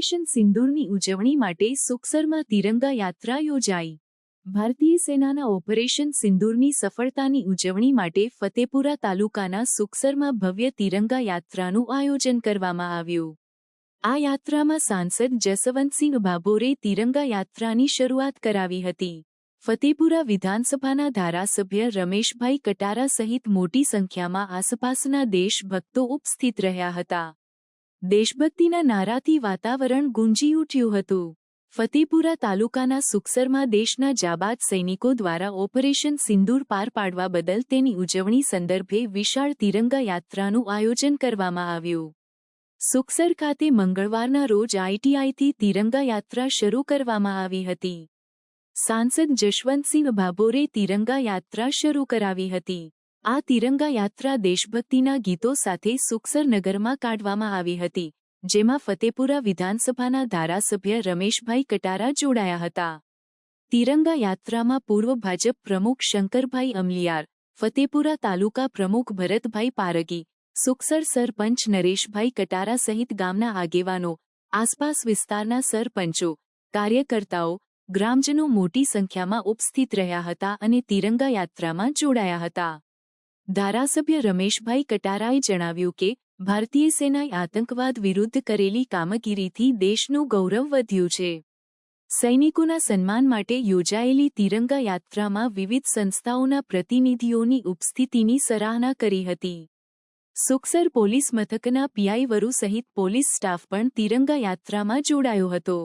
Operation સિંદૂરની ઉજવણી માટે સુખસરમાં તિરંગા યાત્રા યોજાઈ। ભારતીય સેનાના ઓપરેશન સિંદૂરની સફળતાની ઉજવણી માટે ફતેપુરા તાલુકાના સુખસરમાં ભવ્ય તિરંગા યાત્રાનું આયોજન કરવામાં આવ્યું। આ યાત્રામાં સાંસદ જસવંતસિંહ ભાભોરે તિરંગા યાત્રાની શરૂઆત કરાવી હતી। ફતેપુરા વિધાનસભાના ધારાસભ્ય રમેશભાઈ કટારા સહિત મોટી સંખ્યામાં આસપાસના દેશભક્તો ઉપસ્થિત રહ્યા હતા। દેશભક્તિના નારાથી વાતાવરણ ગુંજી ઉઠ્યું હતું। ફતેપુરા તાલુકાના સુખસરમાં દેશના જાબાદ સૈનિકો દ્વારા ઓપરેશન સિંદૂર પાર પાડવા બદલ તેની ઉજવણી સંદર્ભે વિશાળ તિરંગા યાત્રાનું આયોજન કરવામાં આવ્યું। સુખસર ખાતે મંગળવારના રોજ આઈટીઆઈથી તિરંગા યાત્રા શરૂ કરવામાં આવી હતી। સાંસદ જશવંતસિંહ ભાભોરે તિરંગા યાત્રા શરૂ કરાવી હતી। આ તિરંગા યાત્રા દેશભક્તિના ગીતો સાથે સુખસર નગરમાં કાઢવામાં આવી હતી, જેમાં ફતેપુરા વિધાનસભાના ધારાસભ્ય રમેશભાઈ કટારા જોડાયા હતા। તિરંગા યાત્રામાં પૂર્વ ભાજપ પ્રમુખ શંકરભાઈ અમલિયાર, ફતેપુરા તાલુકા પ્રમુખ ભરતભાઈ પારગી, સુખસર સરપંચ નરેશભાઈ કટારા સહિત ગામના આગેવાનો, આસપાસ વિસ્તારના સરપંચો, કાર્યકર્તાઓ, ગ્રામજનો મોટી સંખ્યામાં ઉપસ્થિત રહ્યા હતા અને તિરંગા યાત્રામાં જોડાયા હતા। ધારાસભ્ય રમેશભાઈ કટારાએ જણાવ્યું કે ભારતીય સેનાએ આતંકવાદ વિરુદ્ધ કરેલી કામગીરીથી દેશનું ગૌરવ વધ્યું છે। સૈનિકોના સન્માન માટે યોજાયેલી તિરંગા યાત્રામાં વિવિધ સંસ્થાઓના પ્રતિનિધિઓની ઉપસ્થિતિની સરાહના કરી હતી। સુખસર પોલીસ મથકના પીઆઈ વરુ સહિત પોલીસ સ્ટાફ પણ તિરંગા યાત્રામાં જોડાયો હતો।